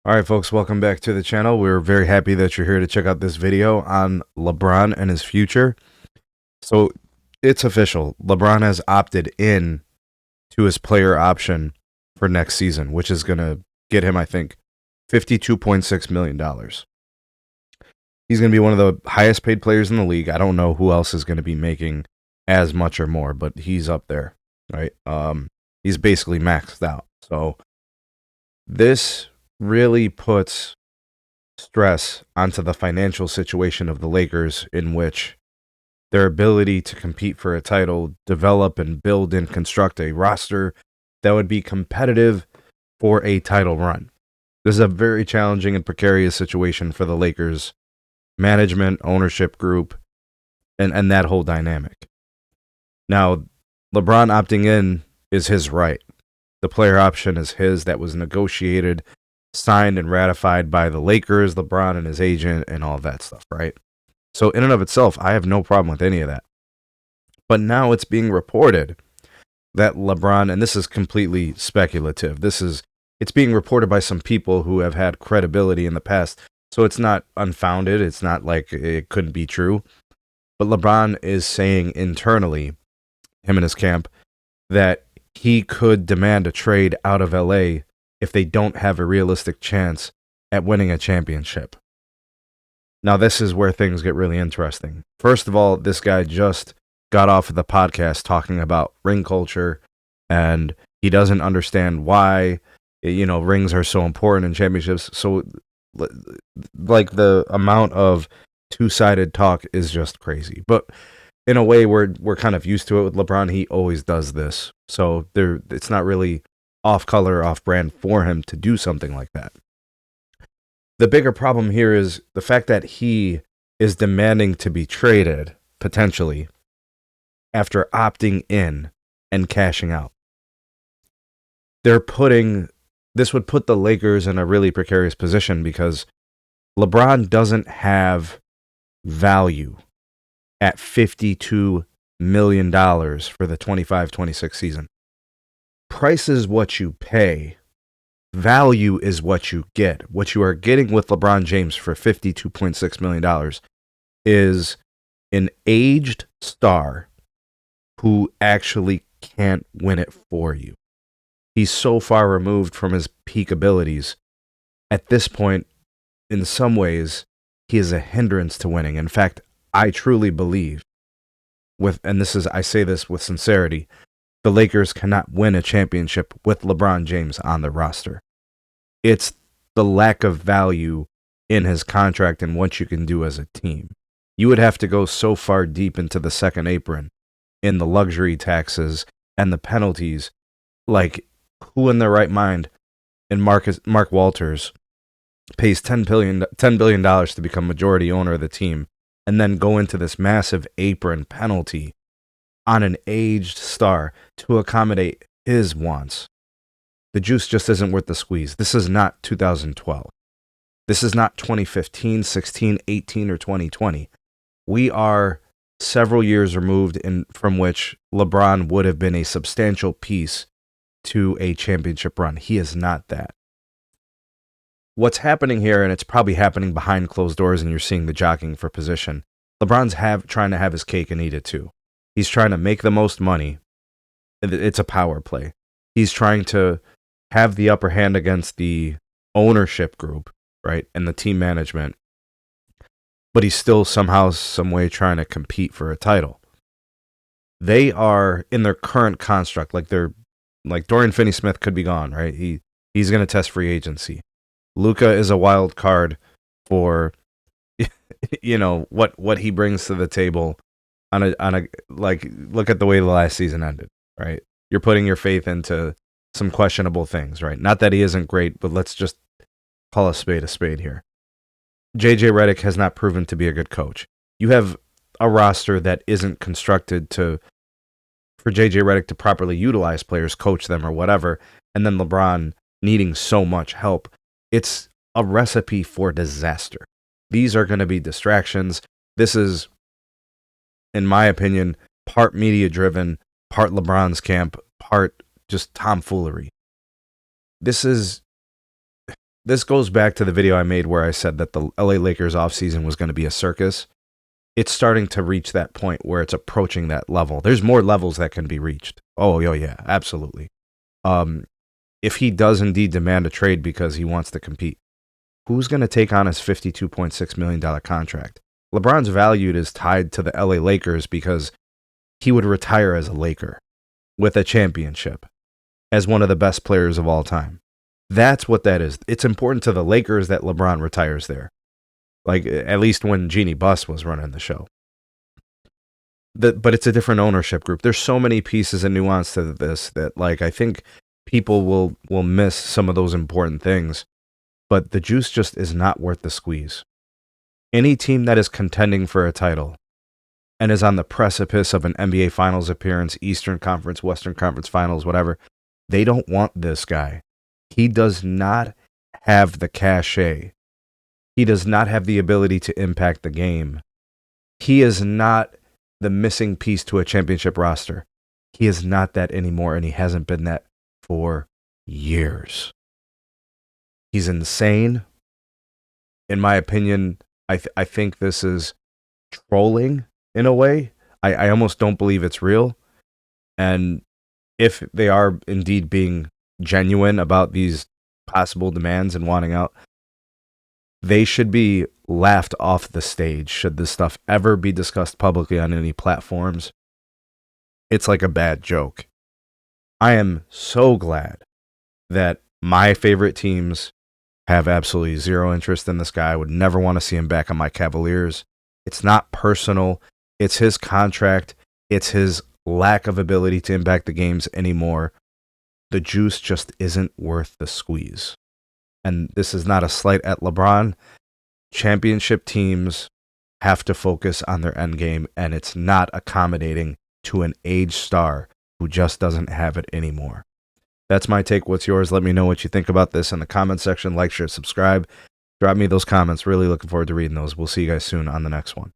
All right, folks, welcome back to the channel. We're very happy that you're here to check out this video on LeBron and his future. So it's official. LeBron has opted in to his player option for next season, which is going to get him, I think, $52.6 million. He's going to be one of the highest paid players in the league. I don't know who else is going to be making as much or more, but he's up there, right? He's basically maxed out. So this really puts stress onto the financial situation of the Lakers, in which their ability to compete for a title, develop and build and construct a roster that would be competitive for a title run. This is a very challenging and precarious situation for the Lakers management, ownership group, and that whole dynamic. Now, LeBron opting in is his right. The player option is his. That was negotiated, signed, and ratified by the Lakers, LeBron and his agent, and all of that stuff, right? So in and of itself, I have no problem with any of that. But now it's being reported that LeBron, and this is completely speculative, it's being reported by some people who have had credibility in the past, so it's not unfounded. It's not like it couldn't be true. But LeBron is saying internally, him and his camp, that he could demand a trade out of LA if they don't have a realistic chance at winning a championship. Now, this is where things get really interesting. First of all, this guy just got off of the podcast talking about ring culture, and he doesn't understand why, rings are so important in championships. So, like, the amount of two-sided talk is just crazy. But in a way, we're kind of used to it with LeBron. He always does this. So it's not really off color, off brand for him to do something like that. The bigger problem here is the fact that he is demanding to be traded, potentially, after opting in and cashing out. This would put the Lakers in a really precarious position, because LeBron doesn't have value at $52 million for the 25-26 season. Price is what you pay. Value is what you get. What you are getting with LeBron James for $52.6 million is an aged star who actually can't win it for you. He's so far removed from his peak abilities. At this point, in some ways, he is a hindrance to winning. In fact, I truly believe, I say this with sincerity, the Lakers cannot win a championship with LeBron James on the roster. It's the lack of value in his contract and what you can do as a team. You would have to go so far deep into the second apron in the luxury taxes and the penalties. Like, who in their right mind, and Mark Walters pays $10 billion to become majority owner of the team, and then go into this massive apron penalty on an aged star to accommodate his wants. The juice just isn't worth the squeeze. This is not 2012. This is not 2015, 16, 18, or 2020. We are several years removed from which LeBron would have been a substantial piece to a championship run. He is not that. What's happening here, and it's probably happening behind closed doors, and you're seeing the jockeying for position, LeBron's trying to have his cake and eat it too. He's trying to make the most money. It's a power play. He's trying to have the upper hand against the ownership group, right, and the team management. But he's still somehow, some way trying to compete for a title. They are in their current construct, like Dorian Finney-Smith could be gone, right? He's going to test free agency. Luka is a wild card for what he brings to the table on a look at the way the last season ended, right? You're putting your faith into some questionable things, right? Not that he isn't great, but let's just call a spade here. JJ Redick has not proven to be a good coach. You have a roster that isn't constructed for JJ Redick to properly utilize players, coach them, or whatever, and then LeBron needing so much help. It's a recipe for disaster. These are going to be distractions. This is, in my opinion, part media-driven, part LeBron's camp, part just tomfoolery. This is this goes back to the video I made where I said that the LA Lakers offseason was going to be a circus. It's starting to reach that point where it's approaching that level. There's more levels that can be reached. Oh, yeah, absolutely. If he does indeed demand a trade because he wants to compete, who's going to take on his $52.6 million contract? LeBron's value is tied to the LA Lakers because he would retire as a Laker with a championship as one of the best players of all time. That's what that is. It's important to the Lakers that LeBron retires there. Like, at least when Jeannie Buss was running the show. But it's a different ownership group. There's so many pieces and nuance to this that, like, I think people will miss some of those important things. But the juice just is not worth the squeeze. Any team that is contending for a title and is on the precipice of an NBA Finals appearance, Eastern Conference, Western Conference Finals, whatever, they don't want this guy. He does not have the cachet. He does not have the ability to impact the game. He is not the missing piece to a championship roster. He is not that anymore, and he hasn't been that for years. He's insane. In my opinion, I think this is trolling in a way. I almost don't believe it's real. And if they are indeed being genuine about these possible demands and wanting out, they should be laughed off the stage should this stuff ever be discussed publicly on any platforms. It's like a bad joke. I am so glad that my favorite teams have absolutely zero interest in this guy. I would never want to see him back on my Cavaliers. It's not personal. It's his contract. It's his lack of ability to impact the games anymore. The juice just isn't worth the squeeze. And this is not a slight at LeBron. Championship teams have to focus on their end game, and it's not accommodating to an aged star who just doesn't have it anymore. That's my take. What's yours? Let me know what you think about this in the comment section. Like, share, subscribe. Drop me those comments. Really looking forward to reading those. We'll see you guys soon on the next one.